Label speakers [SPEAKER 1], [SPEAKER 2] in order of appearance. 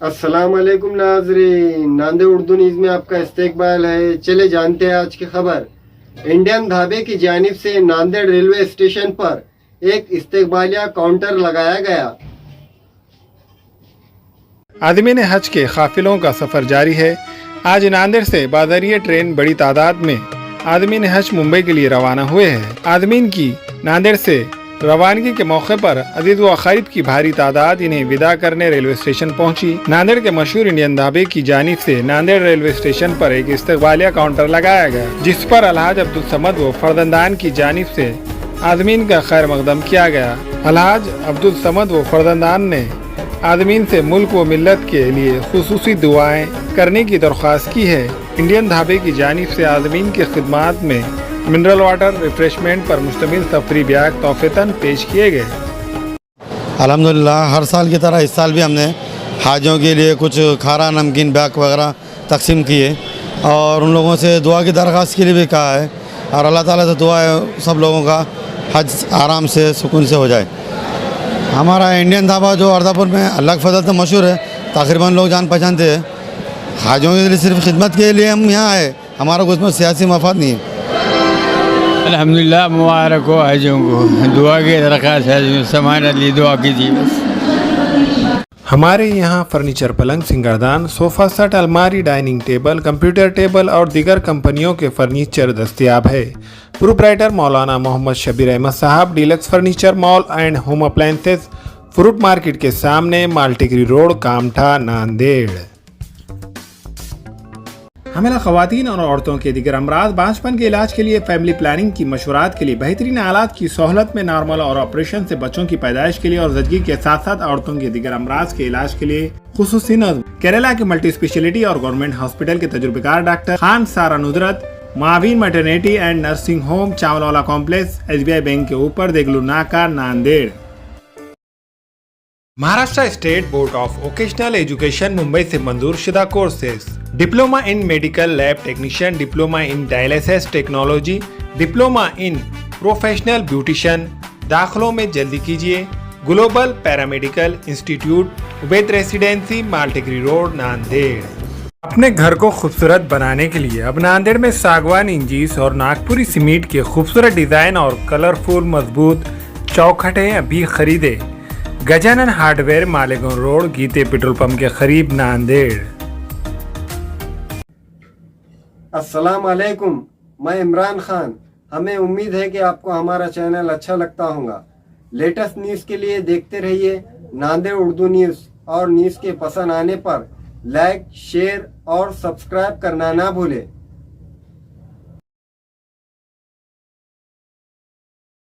[SPEAKER 1] अस्सलाम वालेकुम नाज़रीन, नांदेड़ उर्दू न्यूज़ में आपका इस्तकबाल है। चले जानते हैं आज की खबर। इंडियन ढाबे की जानिब से नांदेड़ रेलवे स्टेशन पर एक इस्तकबालिया काउंटर लगाया गया।
[SPEAKER 2] आदमीन हज के काफिलों का सफर जारी है। आज नांदेड़ से बादरिया ट्रेन बड़ी तादाद में आदमीन हज मुंबई के लिए रवाना हुए हैं। आदमीन की नांदेड़ से रवानगी के मौके पर अजीज व अकारीब की भारी तादाद इन्हें विदा करने रेलवे स्टेशन पहुंची। नांदेड़ के मशहूर इंडियन ढाबे की जानिब से नांदेड़ रेलवे स्टेशन पर एक इस्तकबालिया काउंटर लगाया गया, जिस पर अलहाज अब्दुल समद व फर्जंदान की जानिब से आदमीन का खैर मकदम किया गया। अलहाज अब्दुल समद व फर्जंदान ने आदमीन से मुल्क व मिल्लत के लिए खुसूसी दुआएं करने की दरख्वास्त की है। इंडियन ढाबे की जानिब से आदमीन की खिदमत में मिनरल वाटर रिफ्रेशमेंट पर मुश्तमिल तफरी बैग तोहफेतन पेश किए गए।
[SPEAKER 3] अल्हम्दुलिल्लाह हर साल की तरह इस साल भी हमने हाजियों के लिए कुछ खारा नमकीन बैग वगैरह तकसीम किए और उन लोगों से दुआ की दरख्वास्त के लिए भी कहा है और अल्लाह ताला से दुआ है सब लोगों का हज आराम से सुकून से हो जाए। हमारा इंडियन ढाबा जो अर्दापुर में अल्लाह के फजल से मशहूर है, तकरीबन लोग जान पहचानते हैं। हाजियों के लिए सिर्फ खिदमत के लिए हम यहाँ आए, हमारा कोई उसमें सियासी मफाद नहीं है।
[SPEAKER 4] अल्हम्दुलिल्लाह मुबारक हो हाजियों को, दुआ की दरख्वास्त है, समाज लिए दुआ कीजिए बस।
[SPEAKER 2] हमारे यहाँ फर्नीचर, पलंग, सिंगारदान, सोफा सेट, अलमारी, डाइनिंग टेबल, कंप्यूटर टेबल और दीगर कंपनियों के फर्नीचर दस्तयाब है। प्रोप्राइटर मौलाना मोहम्मद शबीर अहमद साहब, deluxe furniture mall and home appliances, fruit market के सामने, माल्टिकरी रोड, कामठा, नांदेड़। हमेला ख़वातीन और औरतों के दिगर अमराज, बांझपन के इलाज के लिए, फैमिली प्लानिंग की मशवरात के लिए, बेहतरीन आलात की सहूलत में, नॉर्मल और ऑपरेशन से बच्चों की पैदाइश के लिए और ज़चगी के साथ साथ औरतों के दिगर अमराज के इलाज के लिए खुसूसी नज़्म। केरला के मल्टी स्पेशलिटी और गवर्नमेंट हॉस्पिटल के तजुर्बेकार doctor Khan Sara Nudrat, Maveen maternity and nursing home, Chawalwala complex, SBI bank के ऊपर, Deglur Naka, Nanded. Maharashtra state board of vocational education Mumbai से मंजूर शुदा courses: diploma in medical lab technician, diploma in dialysis technology, diploma in professional beautician. दाखिलों में जल्दी कीजिए। Global paramedical institute, Ubaid residency, Maltikari road, Nanded. अपने घर को खूबसूरत बनाने के लिए अब नांदेड़ में सागवान इंजीस और नागपुरी सीमेंट के खूबसूरत डिजाइन और कलरफुल मजबूत चौखटें अभी खरीदे। गजानन हार्डवेयर, मालेगांव रोड, गीते पेट्रोल पंप के करीब, नांदेड़।
[SPEAKER 1] अस्सलाम वालेकुम, मैं इमरान खान। हमें उम्मीद है कि आपको हमारा चैनल अच्छा लगता होगा। लेटेस्ट न्यूज़ के लिए देखते रहिए नांदेड़ उर्दू न्यूज़ और न्यूज़ के पसंद आने पर लाइक, शेयर और सब्सक्राइब करना ना भूलें।